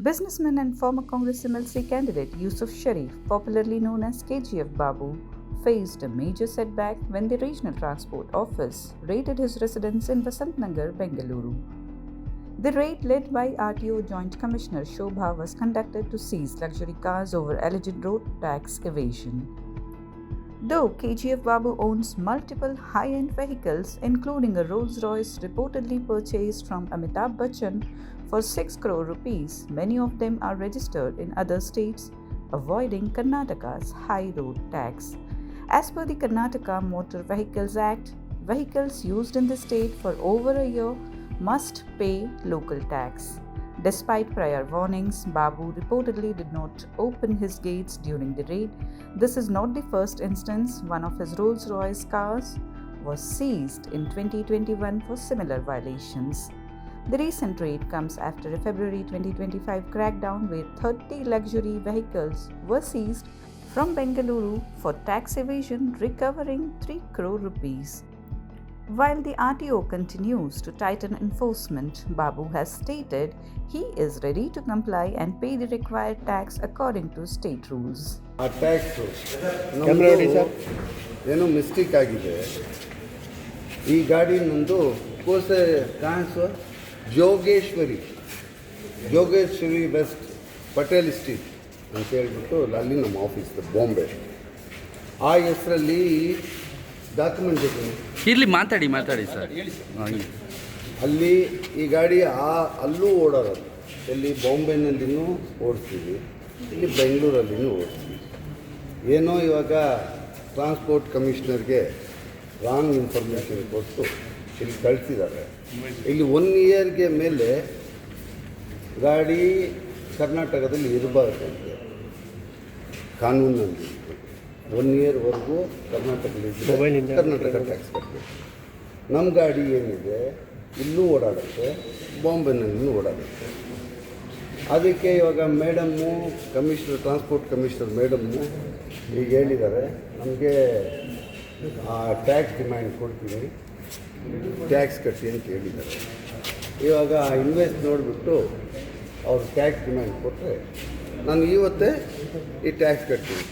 Businessman and former Congress MLC candidate Yusuf Sharif, popularly known as KGF Babu, faced a major setback when the Regional Transport Office raided his residence in Vasantnagar, Bengaluru. The raid, led by RTO Joint Commissioner Shobha, was conducted to seize luxury cars over alleged road tax evasion. Though KGF Babu owns multiple high-end vehicles, including a Rolls-Royce reportedly purchased from Amitabh Bachchan for 6 crore rupees, many of them are registered in other states, avoiding Karnataka's high road tax. As per the Karnataka Motor Vehicles Act, vehicles used in the state for over a year must pay local tax. Despite prior warnings, Babu reportedly did not open his gates during the raid. This is not the first instance. One of his Rolls-Royce cars was seized in 2021 for similar violations. The recent raid comes after a February 2025 crackdown where 30 luxury vehicles were seized from Bengaluru for tax evasion, recovering 3 crore rupees. While the RTO continues to tighten enforcement, Babu has stated he is ready to comply and pay the required tax according to state rules. ಆ tax ಏನೋ mistake ಆಗಿದೆ. ಈ ಗಾಡಿ ನಂದು ಕೋಸೆ ಕಾಣಿಸು Jogeshwari West Patel street ಅಂತ ಹೇಳ್ಬಿಟ್ಟು ಅಲ್ಲಿ ನಮ್ಮ ಆಫೀಸ್ ಬಾಂಬೆ. ಆ ಹೆಸರಲ್ಲಿ ಡಾಕ್ಯುಮೆಂಟ್ ಇದೆ. ಇಲ್ಲಿ ಮಾತಾಡಿ ಸರ್. ಅಲ್ಲಿ ಈ ಗಾಡಿ ಅಲ್ಲೂ ಓಡಾಡೋದು. ಇಲ್ಲಿ ಬಾಂಬೆನಲ್ಲಿನೂ ಓಡಿಸ್ತೀವಿ, ಇಲ್ಲಿ ಬೆಂಗಳೂರಲ್ಲಿನೂ ಓಡಿಸ್ತೀವಿ. ಏನೋ ಇವಾಗ ಟ್ರಾನ್ಸ್ಪೋರ್ಟ್ ಕಮಿಷನರ್ಗೆ ರಾಂಗ್ ಇನ್ಫಾರ್ಮೇಷನ್ ಕೊಟ್ಟು ಇಲ್ಲಿ ಕಳಿಸಿದ್ದಾರೆ. ಇಲ್ಲಿ 1 ಇಯರ್ಗೆ ಮೇಲೆ ಗಾಡಿ ಕರ್ನಾಟಕದಲ್ಲಿ ಇರಬಾರ್ದಂತೆ ಕಾನೂನಲ್ಲಿ. 1 ಇಯರ್ವರೆಗೂ ಕರ್ನಾಟಕದಲ್ಲಿ ಕರ್ನಾಟಕ ಟ್ಯಾಕ್ಸ್ ಕಟ್ಟಬೇಕು. ನಮ್ಮ ಗಾಡಿ ಏನಿದೆ ಇಲ್ಲೂ ಓಡಾಡುತ್ತೆ, ಬಾಂಬೆನಲ್ಲೂ ಓಡಾಡುತ್ತೆ. ಅದಕ್ಕೆ ಇವಾಗ ಮೇಡಮ್ಮು ಟ್ರಾನ್ಸ್ಪೋರ್ಟ್ ಕಮಿಷನರ್ ಮೇಡಮ್ಮು ಈಗ ಹೇಳಿದ್ದಾರೆ, ನಮಗೆ ಟ್ಯಾಕ್ಸ್ ಡಿಮ್ಯಾಂಡ್ ಕೊಡ್ತೀನಿ, ಟ್ಯಾಕ್ಸ್ ಕಟ್ಟಿ ಅಂತ ಹೇಳಿದ್ದಾರೆ. ಇವಾಗ ಇನ್ವೆಸ್ಟ್ ನೋಡಿಬಿಟ್ಟು ಅವ್ರು ಟ್ಯಾಕ್ಸ್ ಡಿಮ್ಯಾಂಡ್ ಕೊಟ್ಟರೆ ನಾನು ಇವತ್ತೇ ಈ ಟ್ಯಾಕ್ಸ್ ಕಟ್ತೀನಿ.